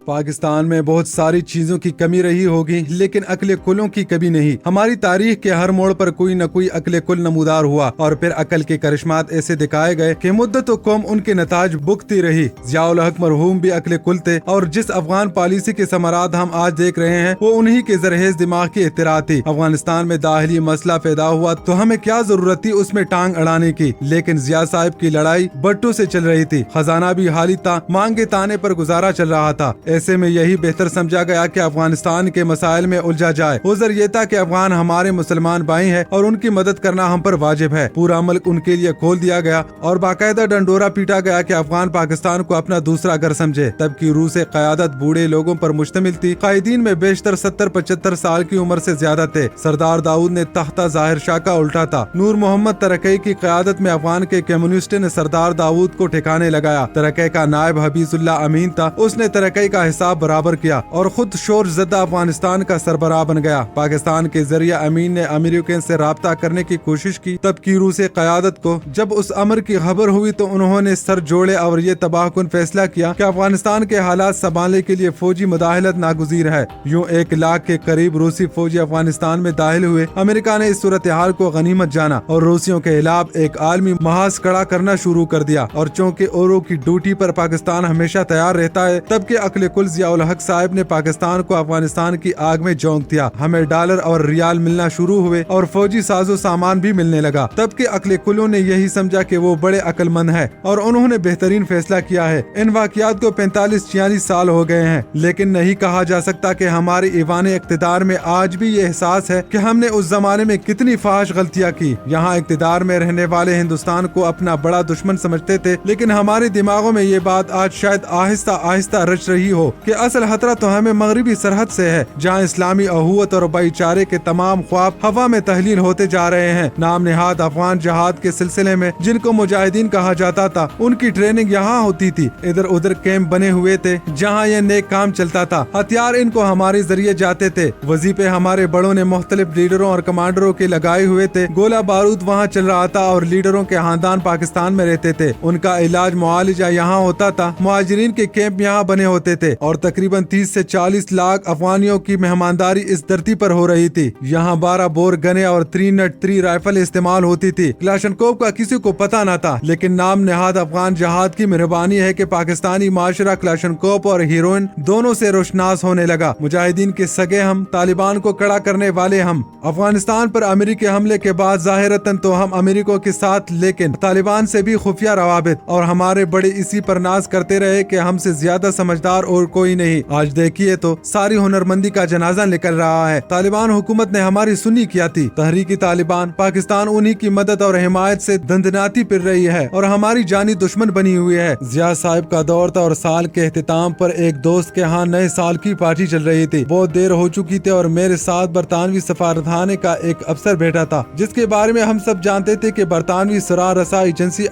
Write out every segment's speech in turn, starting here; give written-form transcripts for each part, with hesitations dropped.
پاکستان میں بہت ساری چیزوں کی کمی رہی ہوگی لیکن عقل کلوں کی کبھی نہیں۔ ہماری تاریخ کے ہر موڑ پر کوئی نہ کوئی عقل کل نمودار ہوا اور پھر عقل کے کرشمات ایسے دکھائے گئے کہ مدت و قوم ان کے نتائج بکتی رہی۔ ضیاء الحق مرحوم بھی عقل کل تھے اور جس افغان پالیسی کے ثمرات ہم آج دیکھ رہے ہیں وہ انہی کے زرخیز دماغ کی اختراع تھی۔ افغانستان میں داخلی مسئلہ پیدا ہوا تو ہمیں کیا ضرورت تھی اس میں ٹانگ اڑانے کی، لیکن ضیاء صاحب کی لڑائی بٹوں سے چل رہی تھی، خزانہ بھی خالی تھا، مانگے تانے پر گزارا چل رہا تھا۔ ایسے میں یہی بہتر سمجھا گیا کہ افغانستان کے مسائل میں الجھا جائے۔ عذر یہ تھا کہ افغان ہمارے مسلمان بھائی ہیں اور ان کی مدد کرنا ہم پر واجب ہے۔ پورا ملک ان کے لیے کھول دیا گیا اور باقاعدہ ڈنڈورا پیٹا گیا کہ افغان پاکستان کو اپنا دوسرا گھر سمجھے۔ تب کی روح سے قیادت بوڑھے لوگوں پر مشتمل تھی، قائدین میں بیشتر 70-75 سال کی عمر سے زیادہ تھے۔ سردار داؤد نے تختہ ظاہر شاہ کا الٹا تھا۔ نور محمد ترکی کی قیادت میں افغان کے کمیونسٹ نے سردار داؤد کو ٹھکانے لگایا۔ ترکی کا نائب حبیظ اللہ امین تھا، اس نے ترکی کا حساب برابر کیا اور خود شور زدہ افغانستان کا سربراہ بن گیا۔ پاکستان کے ذریعے امین نے امریکن سے رابطہ کرنے کی کوشش کی۔ تب کی روح سے قیادت کو جب اس امر کی خبر ہوئی تو انہوں نے سر جوڑے اور یہ تباہ کن فیصلہ کیا کہ افغانستان کے حالات سنبھالنے کے لیے فوجی مداخلت ناگزیر ہے۔ یوں 1 لاکھ کے قریب روسی فوجی افغانستان میں داخل ہوئے۔ امریکہ نے اس صورتحال کو غنیمت جانا اور روسیوں کے خلاف ایک عالمی محاذ کھڑا کرنا شروع کر دیا، اور چونکہ اورو کی ڈیوٹی پر پاکستان ہمیشہ تیار رہتا ہے، تب کے عقل کل ضیاء الحق صاحب نے پاکستان کو افغانستان کی آگ میں جھونک دیا۔ ہمیں ڈالر اور ریال ملنا شروع ہوئے اور فوجی ساز و سامان بھی ملنے لگا۔ تب کے عقل کلوں نے یہی سمجھا کہ وہ بڑے عقل مند ہے اور انہوں نے بہترین فیصلہ کیا ہے۔ ان واقعات کو 45-46 سال ہو گئے ہیں، لیکن نہیں کہا جا سکتا کہ ہماری ایوان اقتدار میں آج بھی یہ احساس ہے کہ ہم نے اس زمانے میں کتنی فاحش غلطیاں کی۔ یہاں اقتدار میں رہنے والے ہندوستان کو اپنا بڑا دشمن سمجھتے تھے، لیکن ہمارے دماغوں میں یہ بات آج شاید آہستہ آہستہ رچ رہی ہو کہ اصل خطرہ تو ہمیں مغربی سرحد سے ہے، جہاں اسلامی اخوت اور بھائی چارے کے تمام خواب ہوا میں تحلیل ہوتے جا رہے ہیں۔ نام نہاد افغان جہاد کے سلسلے میں جن کو مجاہدین کہا جاتا تھا، ان کی ٹریننگ یہاں ہوتی تھی۔ ادھر ادھر کیمپ بنے ہوئے تھے جہاں یہ نیک کام چلتا تھا، ہتھیار ان کو ہمارے ذریعے جاتے تھے، وظیفے ہمارے بڑوں نے مختلف لیڈروں اور کمانڈروں کے لگائے ہوئے تھے، گولہ بارود وہاں چل رہا تھا اور لیڈروں کے خاندان پاکستان میں رہتے تھے، ان کا علاج معالجہ یہاں ہوتا تھا، مہاجرین کے کیمپ یہاں بنے ہوتے تھے اور تقریباً 30 سے 40 لاکھ افغانیوں کی مہمانداری اس دھرتی پر ہو رہی تھی۔ یہاں 12 بور گنے اور 3 رائفل استعمال ہوتی تھی۔ کلاشنکوف کا کسی کو پتہ نہ تھا، لیکن نام نہاد افغان جہاد کی مہربانی ہے کہ پاکستانی معاشرہ کلاشنکوف اور ہیروئن دونوں سے روشناس ہونے لگا۔ مجاہدین کے سگے ہم، طالبان کو کڑا کرنے والے ہم۔ افغانستان پر امریکی حملے کے بعد ظاہرتاً تو ہم امریکوں کے ساتھ، لیکن طالبان سے بھی خفیہ روابط، اور ہمارے بڑے اسی پر ناز کرتے رہے کہ ہم سے زیادہ سمجھدار اور کوئی نہیں۔ آج دیکھیے تو ساری ہنرمندی کا جنازہ نکل رہا ہے۔ طالبان حکومت نے ہماری سنی کیا تھی۔ تحریک طالبان پاکستان انہی کی مدد اور حمایت سے دندناتی پھر رہی ہے اور ہماری جانی دشمن بنی ہوئی ہے۔ ضیاء صاحب کا دور تھا اور سال کے اختتام پر ایک دوست کے ہاں نئے سال کی پارٹی چل رہی تھی۔ بہت دیر ہو چکی تھی اور میرے ساتھ برطانوی سفارتخانے کا ایک افسر بیٹھا تھا، جس کے بارے میں ہم سب جانتے تھے کہ برطانوی سراہ رساں ایجنسی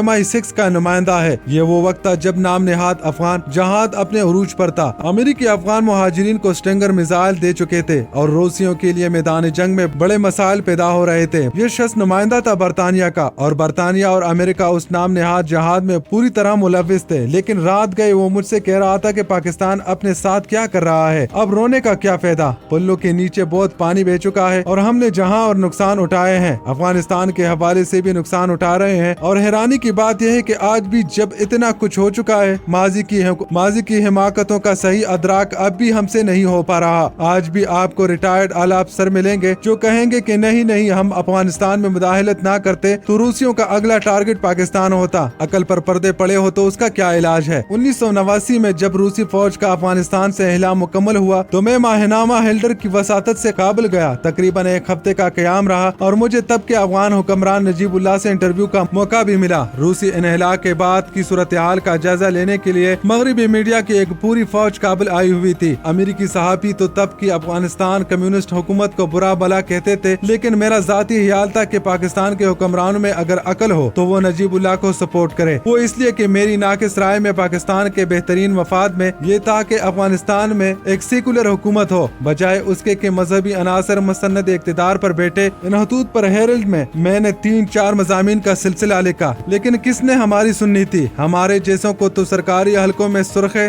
MI6 کا نمائندہ ہے۔ یہ وہ وقت تھا جب نام نہاد افغان جہاد اپنے عروج پر تھا۔ امریکی افغان مہاجرین کو اسٹنگر میزائل دے چکے تھے اور روسیوں کے لیے میدان جنگ میں بڑے مسائل پیدا ہو رہے تھے۔ یہ شخص نمائندہ تھا برطانیہ کا، اور برطانیہ اور امریکہ اس نام نہاد جہاد میں پوری طرح ملوث تھے، لیکن رات گئے وہ مجھ سے کہہ رہا تھا کہ پاکستان اپنے ساتھ کیا کر رہا ہے، اب رونے کا کیا فائدہ، پلوں کے نیچے بہت پانی بہ چکا ہے اور ہم نے جہاں اور نقصان اٹھائے ہیں، افغانستان کے حوالے سے بھی نقصان اٹھا رہے ہیں، اور حیرانی کی بات یہ ہے کہ آج بھی جب اتنا کچھ ہو چکا ہے، ماضی کی حماقتوں کا صحیح ادراک اب بھی ہم سے نہیں ہو پا رہا۔ آج بھی آپ کو ریٹائرڈ اعلی افسر ملیں گے جو کہیں گے کہ نہیں ہم افغانستان میں مداخلت نہ کرتے تو روسیوں کا اگلا ٹارگٹ پاکستان ہوتا۔ عقل پر پردے پڑے ہو تو اس کا کیا علاج ہے؟ 1989 میں جب روسی فوج کا افغانستان سے احلا مکمل ہوا تو میں ماہنامہ ہیلڈر کی وساطت سے کابل گیا۔ تقریباً 1 ہفتے کا قیام رہا اور مجھے تب کے افغان حکمران نجیب اللہ سے انٹرویو کا موقع بھی ملا۔ روسی انحلا کے بعد کی صورتحال کا جائزہ لینے کے لیے مغربی میڈیا کی ایک پوری فوج کابل آئی ہوئی تھی۔ امریکی صحافی تو تب کی افغانستان کمیونسٹ حکومت کو برا بلا کہتے تھے، لیکن میرا ذاتی خیال تھا کہ پاکستان کے حکمرانوں میں اگر عقل ہو تو وہ نجیب اللہ کو سپورٹ کرے۔ وہ اس لیے کہ میری ناقص رائے میں پاکستان کے بہترین مفاد میں یہ تھا کہ افغانستان میں ایک سیکولر حکومت ہو، بجائے اس کے کہ مذہبی عناصر مسند اقتدار پر بیٹھے۔ ان خطوط پر ہیرلڈ میں نے 3-4 مضامین کا سلسلہ لکھا، لیکن کس نے ہماری سننی تھی؟ ہمارے جیسوں کو تو سرکاری حلقوں میں سرخ ہے،